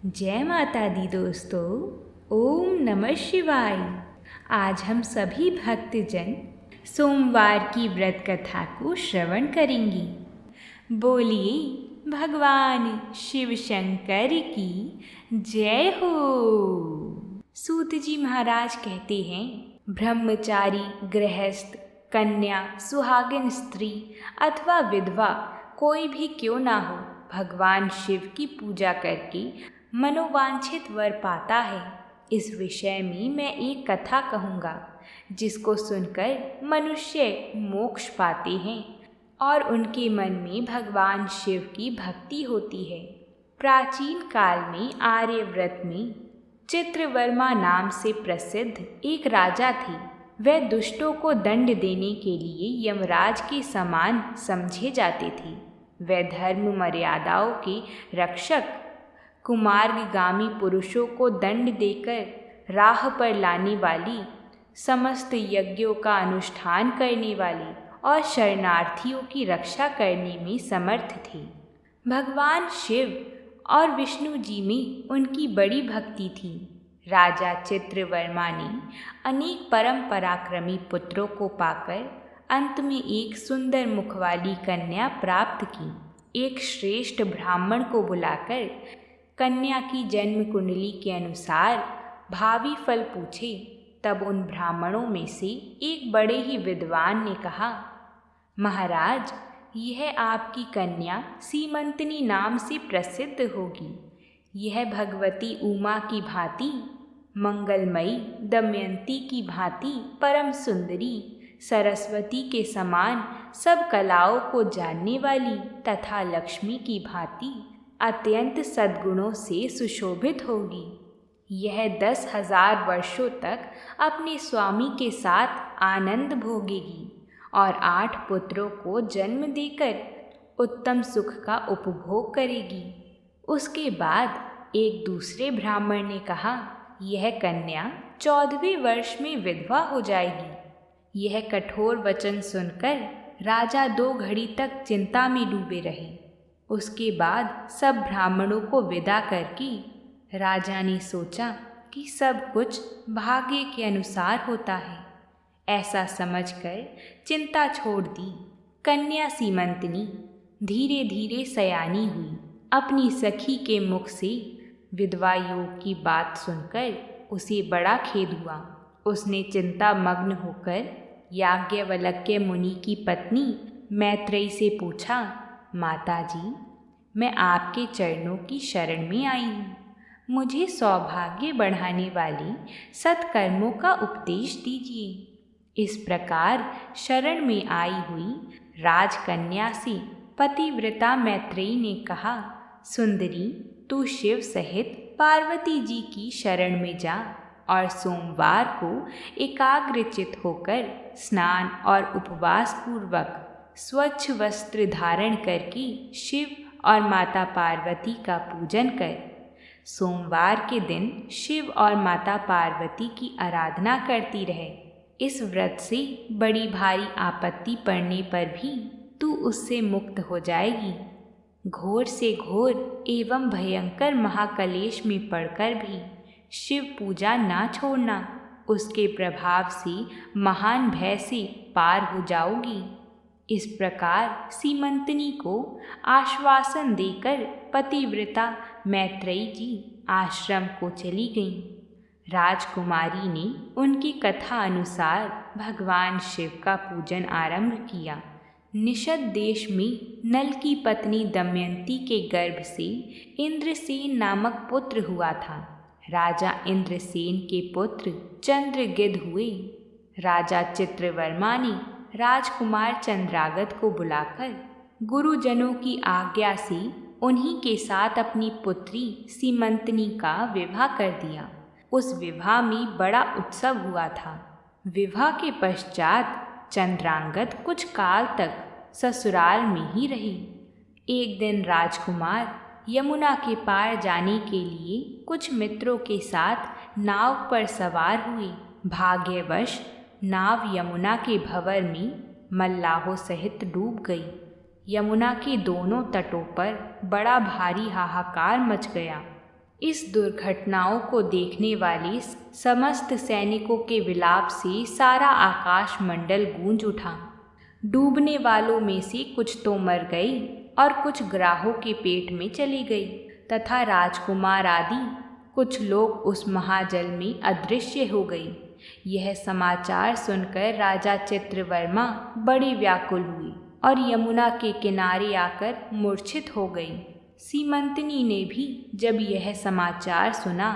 जय माता दी दोस्तों। ओम नमः शिवाय। आज हम सभी भक्तजन सोमवार की व्रत कथा को श्रवण करेंगे। बोलिए भगवान शिव शंकर की जय हो। सूत जी महाराज कहते हैं, ब्रह्मचारी, गृहस्थ, कन्या, सुहागिन स्त्री अथवा विधवा कोई भी क्यों ना हो, भगवान शिव की पूजा करके मनोवांछित वर पाता है। इस विषय में मैं एक कथा कहूँगा जिसको सुनकर मनुष्य मोक्ष पाते हैं और उनके मन में भगवान शिव की भक्ति होती है। प्राचीन काल में आर्यव्रत में चित्रवर्मा नाम से प्रसिद्ध एक राजा थे। वह दुष्टों को दंड देने के लिए यमराज के समान समझे जाते थे। वह धर्म मर्यादाओं के रक्षक, कुमार्गामी पुरुषों को दंड देकर राह पर लाने वाली, समस्त यज्ञों का अनुष्ठान करने वाली और शरणार्थियों की रक्षा करने में समर्थ थे। भगवान शिव और विष्णु जी में उनकी बड़ी भक्ति थी। राजा चित्रवर्मा ने अनेक परम पराक्रमी पुत्रों को पाकर अंत में एक सुंदर मुख वाली कन्या प्राप्त की। एक श्रेष्ठ ब्राह्मण को बुलाकर कन्या की जन्म कुंडली के अनुसार भावी फल पूछे। तब उन ब्राह्मणों में से एक बड़े ही विद्वान ने कहा, महाराज, यह आपकी कन्या सीमंतनी नाम से प्रसिद्ध होगी। यह भगवती उमा की भांति, मंगलमयी दमयंती की भांति परम सुंदरी, सरस्वती के समान सब कलाओं को जानने वाली तथा लक्ष्मी की भांति अत्यंत सद्गुणों से सुशोभित होगी। यह 10,000 वर्षों तक अपने स्वामी के साथ आनंद भोगेगी और 8 पुत्रों को जन्म देकर उत्तम सुख का उपभोग करेगी। उसके बाद एक दूसरे ब्राह्मण ने कहा, यह कन्या 14वें वर्ष में विधवा हो जाएगी। यह कठोर वचन सुनकर राजा 2 घड़ी तक चिंता में डूबे रहे। उसके बाद सब ब्राह्मणों को विदा करके राजा ने सोचा कि सब कुछ भाग्य के अनुसार होता है। ऐसा समझकर चिंता छोड़ दी। कन्या सीमंतनी धीरे धीरे सयानी हुई। अपनी सखी के मुख से विधवा योग की बात सुनकर उसे बड़ा खेद हुआ। उसने चिंता मग्न होकर याज्ञवल्क्य मुनि की पत्नी मैत्रेयी से पूछा, माताजी, मैं आपके चरणों की शरण में आई हूँ। मुझे सौभाग्य बढ़ाने वाली सत्कर्मों का उपदेश दीजिए। इस प्रकार शरण में आई हुई राजकन्या से पतिव्रता मैत्रेयी ने कहा, सुंदरी, तू शिव सहित पार्वती जी की शरण में जा और सोमवार को एकाग्रचित होकर स्नान और उपवास पूर्वक स्वच्छ वस्त्र धारण करके शिव और माता पार्वती का पूजन कर। सोमवार के दिन शिव और माता पार्वती की आराधना करती रहे। इस व्रत से बड़ी भारी आपत्ति पड़ने पर भी तू उससे मुक्त हो जाएगी। घोर से घोर एवं भयंकर महाकलेश में पड़कर भी शिव पूजा ना छोड़ना। उसके प्रभाव से महान भय से पार हो जाओगी। इस प्रकार सीमंतनी को आश्वासन देकर पतिव्रता मैत्रेयी जी आश्रम को चली गईं। राजकुमारी ने उनकी कथा अनुसार भगवान शिव का पूजन आरंभ किया। निषद देश में नल की पत्नी दमयंती के गर्भ से इंद्रसेन नामक पुत्र हुआ था। राजा इंद्रसेन के पुत्र चंद्रगिद्ध हुए। राजा चित्रवर्मा ने राजकुमार चंद्रागत को बुलाकर गुरुजनों की आज्ञा से उन्हीं के साथ अपनी पुत्री सीमंतनी का विवाह कर दिया। उस विवाह में बड़ा उत्सव हुआ था। विवाह के पश्चात चंद्रांगत कुछ काल तक ससुराल में ही रही। एक दिन राजकुमार यमुना के पार जाने के लिए कुछ मित्रों के साथ नाव पर सवार हुए। भाग्यवश नाव यमुना के भंवर में मल्लाहों सहित डूब गई। यमुना के दोनों तटों पर बड़ा भारी हाहाकार मच गया। इस दुर्घटनाओं को देखने वाले समस्त सैनिकों के विलाप से सारा आकाश मंडल गूंज उठा। डूबने वालों में से कुछ तो मर गई और कुछ ग्राहों के पेट में चली गई तथा राजकुमार आदि कुछ लोग उस महाजल में अदृश्य हो गई। यह समाचार सुनकर राजा चित्रवर्मा बड़े व्याकुल हुए और यमुना के किनारे आकर मूर्छित हो गई। सीमंतनी ने भी जब यह समाचार सुना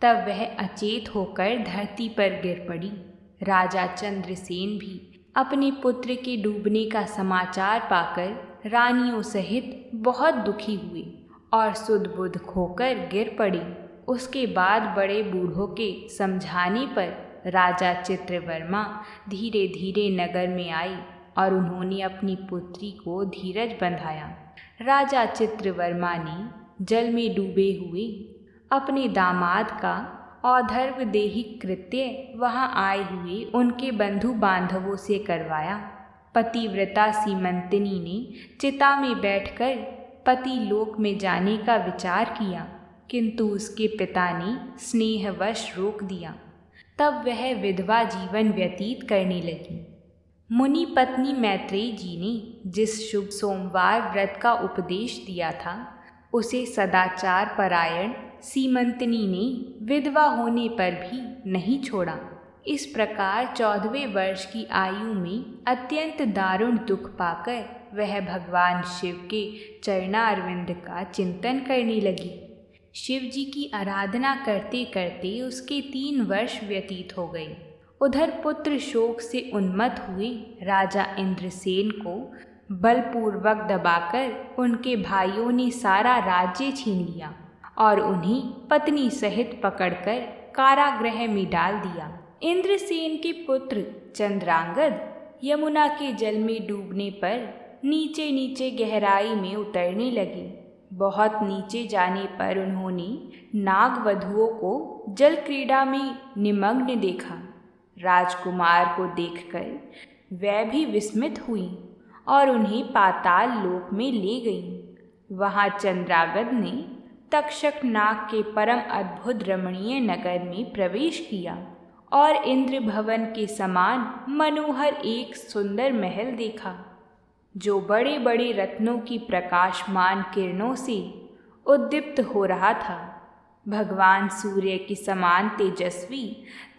तब वह अचेत होकर धरती पर गिर पड़ी। राजा चंद्रसेन भी अपने पुत्र के डूबने का समाचार पाकर रानियों सहित बहुत दुखी हुए और सुध-बुध खोकर गिर पड़ी। उसके बाद बड़े बूढ़ों के समझाने पर राजा चित्रवर्मा धीरे धीरे नगर में आई और उन्होंने अपनी पुत्री को धीरज बंधाया। राजा चित्रवर्मा ने जल में डूबे हुए अपने दामाद का औधर्वदेही कृत्य वहां आए हुए उनके बंधु बांधवों से करवाया। पतिव्रता सीमंतनी ने चिता में बैठकर पति लोक में जाने का विचार किया, किंतु उसके पिता ने स्नेहवश रोक दिया। तब वह विधवा जीवन व्यतीत करने लगी। मुनि पत्नी मैत्रेयी जी ने जिस शुभ सोमवार व्रत का उपदेश दिया था उसे सदाचार परायण सीमंतनी ने विधवा होने पर भी नहीं छोड़ा। इस प्रकार 14वें वर्ष की आयु में अत्यंत दारुण दुख पाकर वह भगवान शिव के चरणारविंद का चिंतन करने लगी। शिव जी की आराधना करते करते उसके 3 वर्ष व्यतीत हो गए। उधर पुत्र शोक से उन्मत्त हुए राजा इंद्रसेन को बलपूर्वक दबाकर उनके भाइयों ने सारा राज्य छीन लिया और उन्हें पत्नी सहित पकड़कर कारागृह में डाल दिया। इंद्रसेन के पुत्र चंद्रांगद यमुना के जल में डूबने पर नीचे नीचे गहराई में उतरने लगे। बहुत नीचे जाने पर उन्होंने नागवधुओं को जल क्रीड़ा में निमग्न देखा। राजकुमार को देखकर वह भी विस्मित हुई और उन्हें पाताल लोक में ले गईं। वहां चंद्रांगद ने तक्षक नाग के परम अद्भुत रमणीय नगर में प्रवेश किया और इंद्र भवन के समान मनोहर एक सुंदर महल देखा, जो बड़े बड़े रत्नों की प्रकाशमान किरणों से उद्दीप्त हो रहा था। भगवान सूर्य के समान तेजस्वी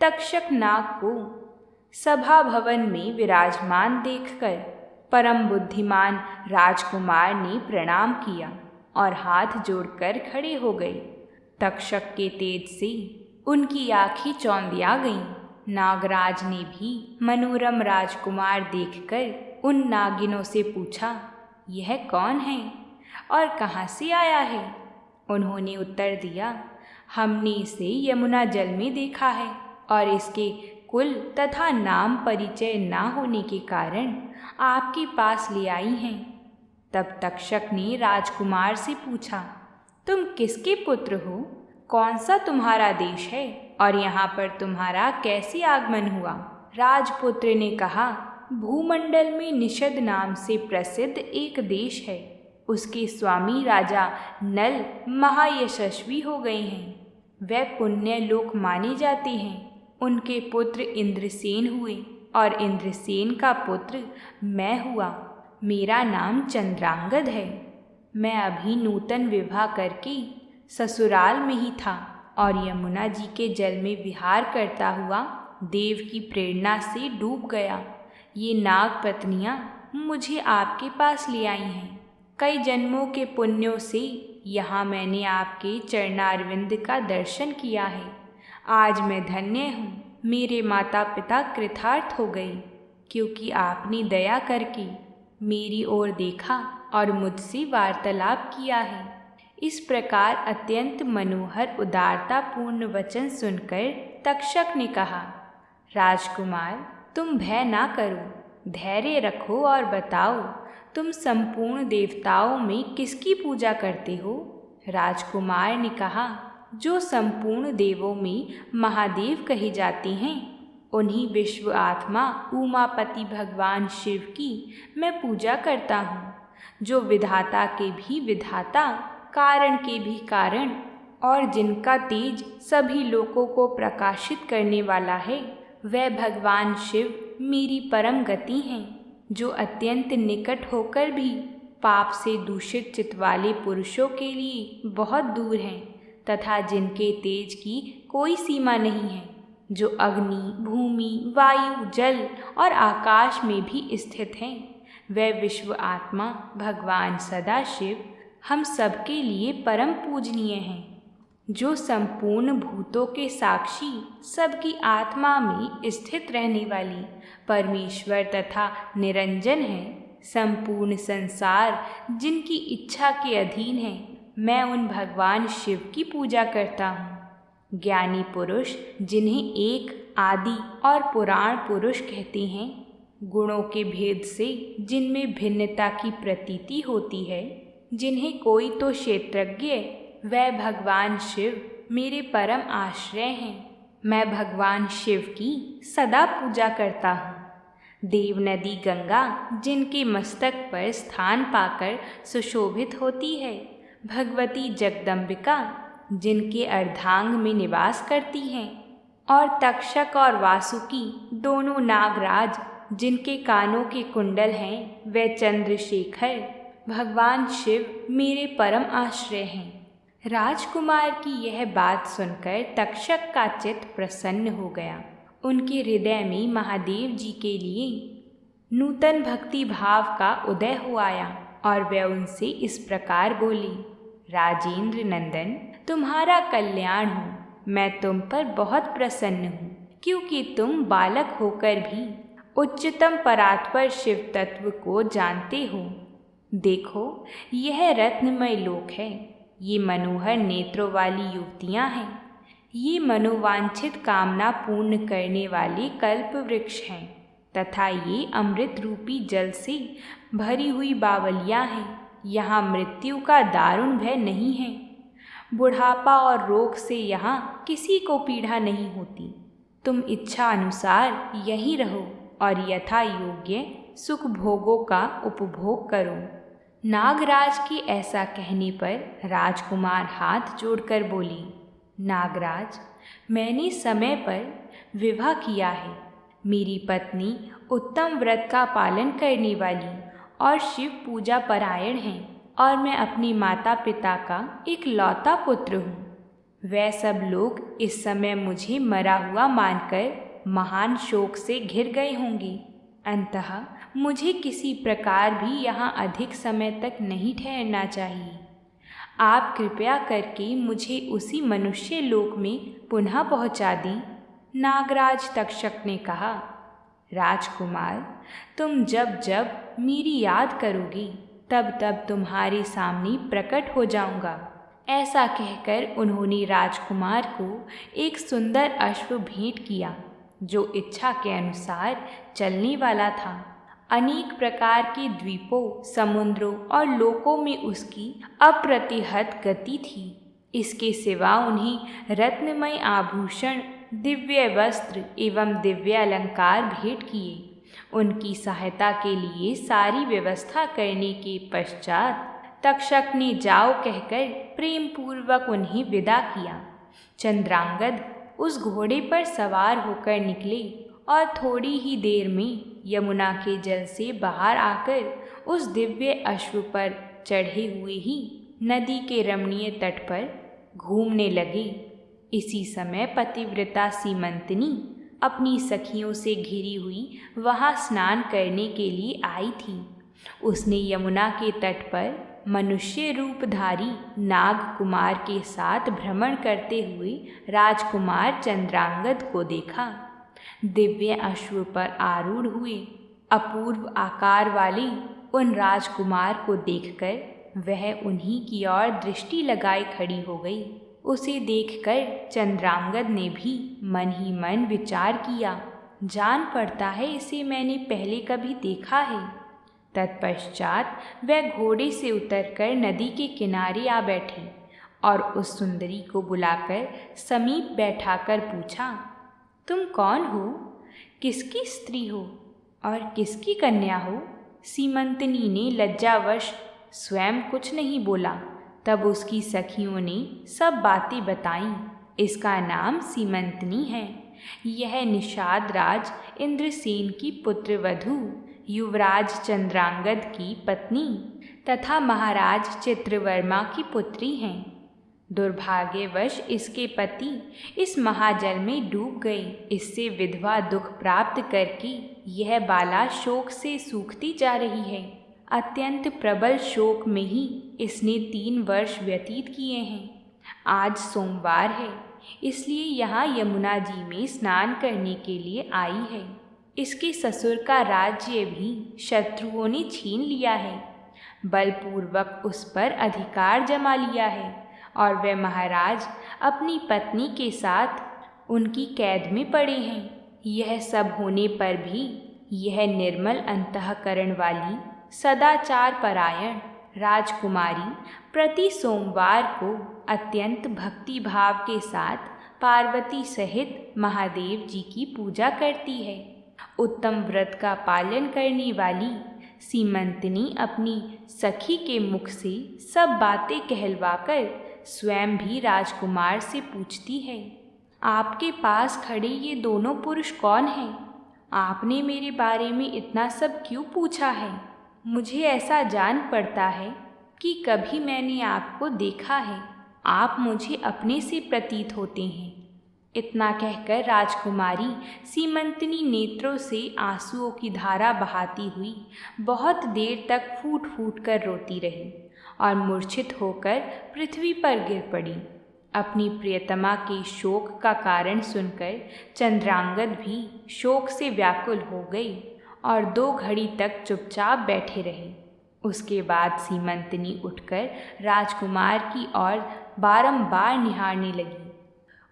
तक्षक नाग को सभा भवन में विराजमान देखकर परम बुद्धिमान राजकुमार ने प्रणाम किया और हाथ जोड़कर खड़े हो गए। तक्षक के तेज से उनकी आँखें चौंधिया गईं। नागराज ने भी मनोरम राजकुमार देखकर उन नागिनों से पूछा, यह कौन है और कहाँ से आया है? उन्होंने उत्तर दिया, हमने इसे यमुना जल में देखा है और इसके कुल तथा नाम परिचय ना होने के कारण आपके पास ले आई हैं। तब तक्षक ने राजकुमार से पूछा, तुम किसके पुत्र हो? कौन सा तुम्हारा देश है और यहाँ पर तुम्हारा कैसे आगमन हुआ? राजपुत्र ने कहा, भूमंडल में निषद नाम से प्रसिद्ध एक देश है। उसके स्वामी राजा नल महायशस्वी हो गए हैं। वह पुण्य लोक माने जाते हैं। उनके पुत्र इंद्रसेन हुए और इंद्रसेन का पुत्र मैं हुआ। मेरा नाम चंद्रांगद है। मैं अभी नूतन विवाह करके ससुराल में ही था और यमुना जी के जल में विहार करता हुआ देव की प्रेरणा से डूब गया। ये नाग पत्नियाँ मुझे आपके पास ले आई हैं। कई जन्मों के पुण्यों से यहाँ मैंने आपके चरणारविंद का दर्शन किया है। आज मैं धन्य हूँ। मेरे माता पिता कृतार्थ हो गए, क्योंकि आपने दया करके मेरी ओर देखा और मुझसे वार्तालाप किया है। इस प्रकार अत्यंत मनोहर उदारतापूर्ण वचन सुनकर तक्षक ने कहा, राजकुमार, तुम भय ना करो, धैर्य रखो और बताओ, तुम संपूर्ण देवताओं में किसकी पूजा करते हो? राजकुमार ने कहा, जो संपूर्ण देवों में महादेव कहे जाते हैं, उन्हीं विश्व आत्मा उमापति भगवान शिव की मैं पूजा करता हूँ, जो विधाता के भी विधाता, कारण के भी कारण, और जिनका तेज सभी लोगों को प्रकाशित करने वाला है, वह भगवान शिव मेरी परम गति हैं, जो अत्यंत निकट होकर भी पाप से दूषित चित्त वाले पुरुषों के लिए बहुत दूर हैं, तथा जिनके तेज की कोई सीमा नहीं है, जो अग्नि, भूमि, वायु, जल और आकाश में भी स्थित हैं। वह विश्व आत्मा भगवान सदाशिव हम सबके लिए परम पूजनीय हैं, जो संपूर्ण भूतों के साक्षी, सबकी आत्मा में स्थित रहने वाली परमेश्वर तथा निरंजन है। संपूर्ण संसार जिनकी इच्छा के अधीन है, मैं उन भगवान शिव की पूजा करता हूँ। ज्ञानी पुरुष, जिन्हें एक आदि और पुराण पुरुष कहते हैं, गुणों के भेद से जिनमें भिन्नता की प्रतीति होती है, जिन्हें कोई तो क्षेत्रज्ञ, वह भगवान शिव मेरे परम आश्रय हैं। मैं भगवान शिव की सदा पूजा करता हूँ। देव नदी गंगा जिनके मस्तक पर स्थान पाकर सुशोभित होती है, भगवती जगदम्बिका जिनके अर्धांग में निवास करती हैं, और तक्षक और वासुकी दोनों नागराज जिनके कानों के कुंडल हैं, वे चंद्रशेखर भगवान शिव मेरे परम आश्रय हैं। राजकुमार की यह बात सुनकर तक्षक का चित्त प्रसन्न हो गया। उनके हृदय में महादेव जी के लिए नूतन भक्ति भाव का उदय हो आया और वह उनसे इस प्रकार बोली, राजेंद्र नंदन, तुम्हारा कल्याण हो। मैं तुम पर बहुत प्रसन्न हूँ, क्योंकि तुम बालक होकर भी उच्चतम परात्पर शिव तत्व को जानते हो। देखो, यह रत्नमय लोक है। ये मनोहर नेत्रों वाली युवतियाँ हैं। ये मनोवांछित कामना पूर्ण करने वाले कल्प वृक्ष हैं, तथा ये अमृत रूपी जल से भरी हुई बावलियाँ हैं। यहाँ मृत्यु का दारुण भय नहीं है। बुढ़ापा और रोग से यहाँ किसी को पीड़ा नहीं होती। तुम इच्छा अनुसार यहीं रहो और यथा योग्य सुख भोगों का उपभोग करो। नागराज के ऐसा कहने पर राजकुमार हाथ जोड़कर बोली, नागराज, मैंने समय पर विवाह किया है। मेरी पत्नी उत्तम व्रत का पालन करने वाली और शिव पूजा परायण है, और मैं अपने माता पिता का एक लौता पुत्र हूँ। वह सब लोग इस समय मुझे मरा हुआ मानकर महान शोक से घिर गए होंगे। अंततः मुझे किसी प्रकार भी यहाँ अधिक समय तक नहीं ठहरना चाहिए। आप कृपया करके मुझे उसी मनुष्य लोक में पुनः पहुँचा दें। नागराज तक्षक ने कहा, राजकुमार, तुम जब जब मेरी याद करोगे, तब तब तुम्हारे सामने प्रकट हो जाऊंगा। ऐसा कहकर उन्होंने राजकुमार को एक सुंदर अश्व भेंट किया, जो इच्छा के अनुसार चलने वाला था। अनेक प्रकार के द्वीपों, समुद्रों और लोकों में उसकी अप्रतिहत गति थी। इसके सिवा उन्हें रत्नमय आभूषण, दिव्य वस्त्र एवं दिव्य अलंकार भेंट किए। उनकी सहायता के लिए सारी व्यवस्था करने के पश्चात तक्षक ने जाओ कहकर प्रेम पूर्वक उन्हें विदा किया। चंद्रांगद उस घोड़े पर सवार होकर निकले और थोड़ी ही देर में यमुना के जल से बाहर आकर उस दिव्य अश्व पर चढ़े हुए ही नदी के रमणीय तट पर घूमने लगे। इसी समय पतिव्रता सीमंतनी अपनी सखियों से घिरी हुई वहाँ स्नान करने के लिए आई थी। उसने यमुना के तट पर मनुष्य रूपधारी नाग कुमार के साथ भ्रमण करते हुए राजकुमार चंद्रांगद को देखा। दिव्य अश्व पर आरूढ़ हुए अपूर्व आकार वाले उन राजकुमार को देखकर वह उन्हीं की ओर दृष्टि लगाए खड़ी हो गई। उसे देखकर चंद्रांगद ने भी मन ही मन विचार किया, जान पड़ता है इसे मैंने पहले कभी देखा है। तत्पश्चात वह घोड़े से उतरकर नदी के किनारे आ बैठी और उस सुंदरी को बुलाकर समीप बैठाकर पूछा, तुम कौन हो? किसकी स्त्री हो और किसकी कन्या हो? सीमंतनी ने लज्जावश स्वयं कुछ नहीं बोला, तब उसकी सखियों ने सब बातें बताईं। इसका नाम सीमंतनी है। यह निषाद राज इंद्रसेन की पुत्रवधू, युवराज चंद्रांगद की पत्नी तथा महाराज चित्रवर्मा की पुत्री हैं। दुर्भाग्यवश इसके पति इस महाजल में डूब गए। इससे विधवा दुख प्राप्त करके यह बाला शोक से सूखती जा रही है। अत्यंत प्रबल शोक में ही इसने 3 वर्ष व्यतीत किए हैं। आज सोमवार है, इसलिए यहाँ यमुना जी में स्नान करने के लिए आई है। इसके ससुर का राज्य भी शत्रुओं ने छीन लिया है, बलपूर्वक उस पर अधिकार जमा लिया है और वे महाराज अपनी पत्नी के साथ उनकी कैद में पड़े हैं। यह सब होने पर भी यह निर्मल अंतःकरण वाली, सदाचार परायण राजकुमारी प्रति सोमवार को अत्यंत भक्ति भाव के साथ पार्वती सहित महादेव जी की पूजा करती है। उत्तम व्रत का पालन करने वाली सीमंतनी अपनी सखी के मुख से सब बातें कहलवाकर स्वयं भी राजकुमार से पूछती है, आपके पास खड़े ये दोनों पुरुष कौन हैं? आपने मेरे बारे में इतना सब क्यों पूछा है? मुझे ऐसा जान पड़ता है कि कभी मैंने आपको देखा है। आप मुझे अपने से प्रतीत होते हैं। इतना कहकर राजकुमारी सीमंतनी नेत्रों से आंसुओं की धारा बहाती हुई बहुत देर तक फूट फूट कर रोती रही और मूर्छित होकर पृथ्वी पर गिर पड़ी। अपनी प्रियतमा के शोक का कारण सुनकर चंद्रांगद भी शोक से व्याकुल हो गई और 2 घड़ी तक चुपचाप बैठे रहे। उसके बाद सीमंतनी उठकर राजकुमार की ओर बारंबार निहारने लगी।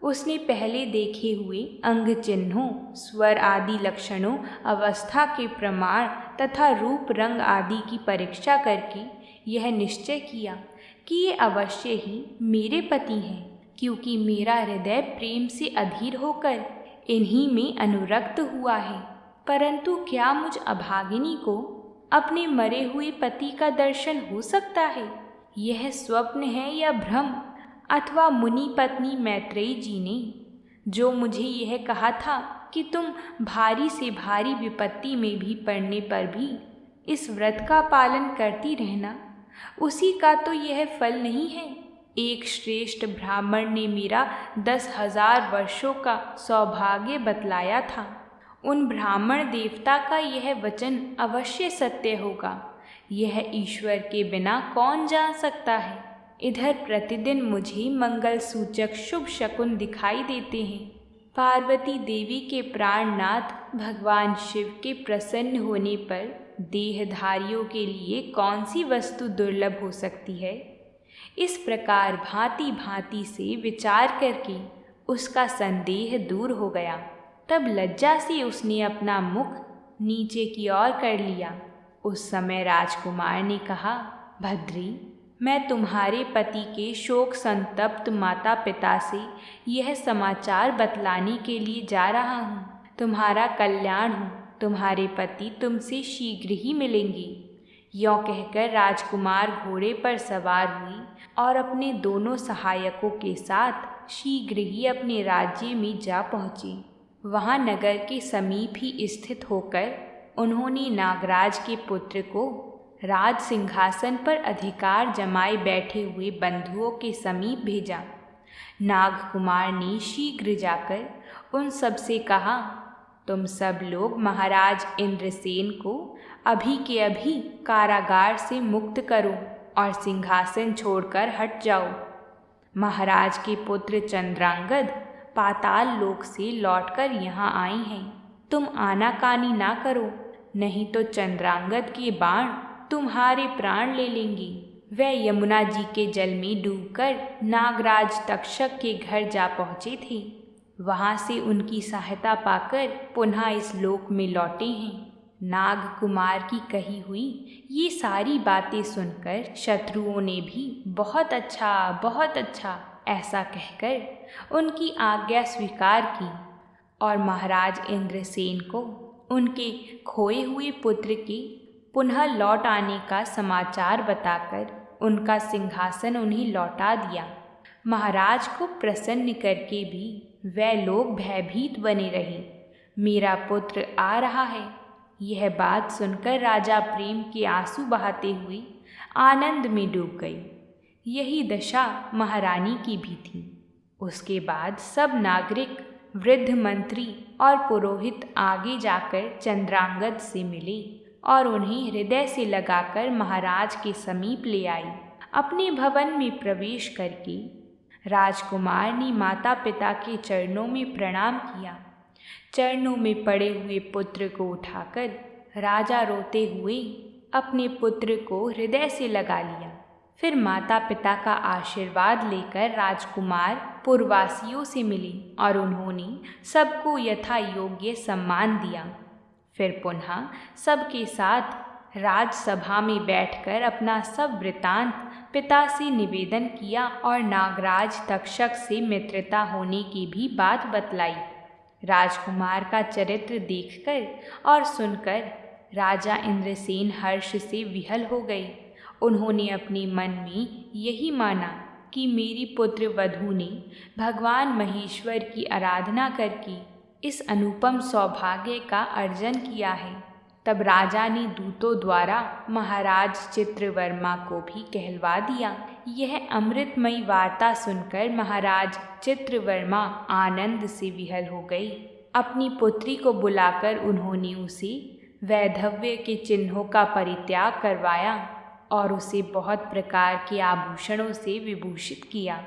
उसने पहले देखे हुए अंग चिन्हों, स्वर आदि लक्षणों, अवस्था के प्रमाण तथा रूप रंग आदि की परीक्षा करके यह निश्चय किया कि ये अवश्य ही मेरे पति हैं, क्योंकि मेरा हृदय प्रेम से अधीर होकर इन्हीं में अनुरक्त हुआ है। परंतु क्या मुझ अभागिनी को अपने मरे हुए पति का दर्शन हो सकता है? यह स्वप्न है या भ्रम? अथवा मुनि पत्नी मैत्रेयी जी ने जो मुझे यह कहा था कि तुम भारी से भारी विपत्ति में भी पड़ने पर भी इस व्रत का पालन करती रहना, उसी का तो यह फल नहीं है। एक श्रेष्ठ ब्राह्मण ने मेरा 10,000 वर्षों का सौभाग्य बतलाया था। उन ब्राह्मण देवता का यह वचन अवश्य सत्य होगा। यह ईश्वर के बिना कौन जान सकता है। इधर प्रतिदिन मुझे मंगल सूचक शुभ शकुन दिखाई देते हैं। पार्वती देवी के प्राणनाथ भगवान शिव के प्रसन्न होने पर देहधारियों के लिए कौन सी वस्तु दुर्लभ हो सकती है? इस प्रकार भांति भांति से विचार करके उसका संदेह दूर हो गया। तब लज्जा से उसने अपना मुख नीचे की ओर कर लिया। उस समय राजकुमार ने कहा, भद्री, मैं तुम्हारे पति के शोक संतप्त माता पिता से यह समाचार बतलाने के लिए जा रहा हूँ। तुम्हारा कल्याण हो, तुम्हारे पति तुमसे शीघ्र ही मिलेंगे। यों कहकर राजकुमार घोड़े पर सवार हुई और अपने दोनों सहायकों के साथ शीघ्र ही अपने राज्य में जा पहुँचे। वहाँ नगर के समीप ही स्थित होकर उन्होंने नागराज के पुत्र को राज सिंहासन पर अधिकार जमाए बैठे हुए बंधुओं के समीप भेजा। नाग कुमार ने शीघ्र जाकर उन सब से कहा, तुम सब लोग महाराज इंद्रसेन को अभी के अभी कारागार से मुक्त करो और सिंहासन छोड़कर हट जाओ। महाराज के पुत्र चंद्रांगद पाताल लोक से लौटकर यहाँ आए हैं। तुम आनाकानी ना करो, नहीं तो चंद्रांगद के बाण तुम्हारे प्राण ले लेंगे। वह यमुना जी के जल में डूबकर नागराज तक्षक के घर जा पहुँचे थे। वहाँ से उनकी सहायता पाकर पुनः इस लोक में लौटे हैं। नाग कुमार की कही हुई ये सारी बातें सुनकर शत्रुओं ने भी बहुत अच्छा ऐसा कहकर उनकी आज्ञा स्वीकार की और महाराज इंद्रसेन को उनके खोए हुए पुत्र के पुनः लौट आने का समाचार बताकर उनका सिंहासन उन्हें लौटा दिया। महाराज को प्रसन्न करके भी वह लोग भयभीत बने रहे। मेरा पुत्र आ रहा है। यह बात सुनकर राजा प्रेम के आंसू बहाते हुए आनंद में डूब गई। यही दशा महारानी की भी थी। उसके बाद सब नागरिक, वृद्ध मंत्री और पुरोहित आगे जाकर चंद्रांगद से मिले और उन्हें हृदय से लगाकर महाराज के समीप ले आए। अपने भवन में प्रवेश करके राजकुमार ने माता पिता के चरणों में प्रणाम किया। चरणों में पड़े हुए पुत्र को उठाकर राजा रोते हुए अपने पुत्र को हृदय से लगा लिया। फिर माता पिता का आशीर्वाद लेकर राजकुमार पुरवासियों से मिले और उन्होंने सबको यथा योग्य सम्मान दिया। फिर पुनः सबके साथ राजसभा में बैठकर अपना सब वृतांत पिता से निवेदन किया और नागराज तक्षक से मित्रता होने की भी बात बतलाई। राजकुमार का चरित्र देखकर और सुनकर राजा इंद्रसेन हर्ष से विहल हो गए। उन्होंने अपने मन में यही माना कि मेरी पुत्र वधू ने भगवान महेश्वर की आराधना करके इस अनुपम सौभाग्य का अर्जन किया है। तब राजा ने दूतों द्वारा महाराज चित्रवर्मा को भी कहलवा दिया। यह अमृतमयी वार्ता सुनकर महाराज चित्रवर्मा आनंद से विहल हो गए। अपनी पुत्री को बुलाकर उन्होंने उसे वैधव्य के चिन्हों का परित्याग करवाया और उसे बहुत प्रकार के आभूषणों से विभूषित किया।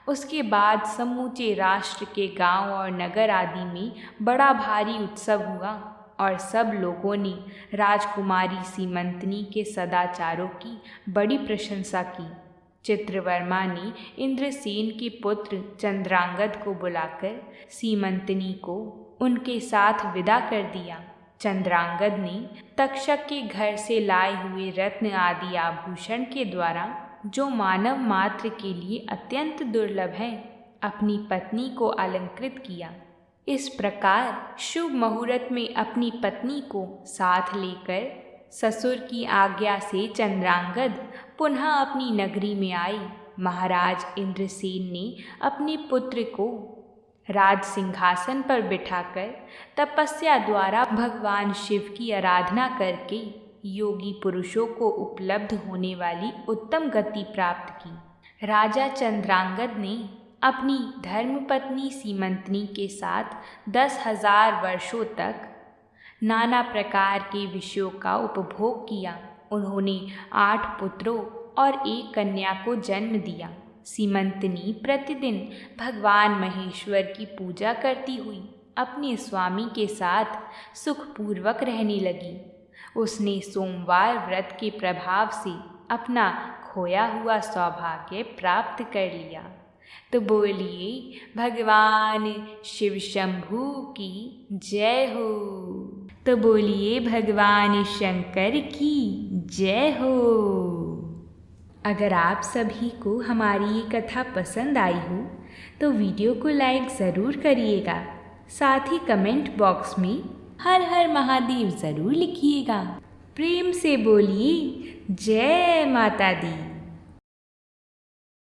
उसके बाद समूचे राष्ट्र के गांव और नगर आदि में बड़ा भारी उत्सव हुआ और सब लोगों ने राजकुमारी सीमंतनी के सदाचारों की बड़ी प्रशंसा की। चित्रवर्मा ने इंद्रसेन के पुत्र चंद्रांगद को बुलाकर सीमंतनी को उनके साथ विदा कर दिया। चंद्रांगद ने तक्षक के घर से लाए हुए रत्न आदि आभूषण के द्वारा, जो मानव मात्र के लिए अत्यंत दुर्लभ है, अपनी पत्नी को अलंकृत किया। इस प्रकार शुभ मुहूर्त में अपनी पत्नी को साथ लेकर ससुर की आज्ञा से चंद्रांगद पुनः अपनी नगरी में आए। महाराज इंद्रसेन ने अपने पुत्र को राज सिंहासन पर बिठाकर तपस्या द्वारा भगवान शिव की आराधना करके योगी पुरुषों को उपलब्ध होने वाली उत्तम गति प्राप्त की। राजा चंद्रांगद ने अपनी धर्मपत्नी सीमंतनी के साथ 10,000 वर्षों तक नाना प्रकार के विषयों का उपभोग किया। उन्होंने 8 पुत्रों और 1 कन्या को जन्म दिया। सीमंतनी प्रतिदिन भगवान महेश्वर की पूजा करती हुई अपने स्वामी के साथ सुखपूर्वक रहने लगी। उसने सोमवार व्रत के प्रभाव से अपना खोया हुआ सौभाग्य प्राप्त कर लिया। तो बोलिए भगवान शिव शंभू की जय हो। तो बोलिए भगवान शंकर की जय हो। अगर आप सभी को हमारी ये कथा पसंद आई हो तो वीडियो को लाइक ज़रूर करिएगा। साथ ही कमेंट बॉक्स में हर हर महादेव ज़रूर लिखिएगा। प्रेम से बोलिए जय माता दी।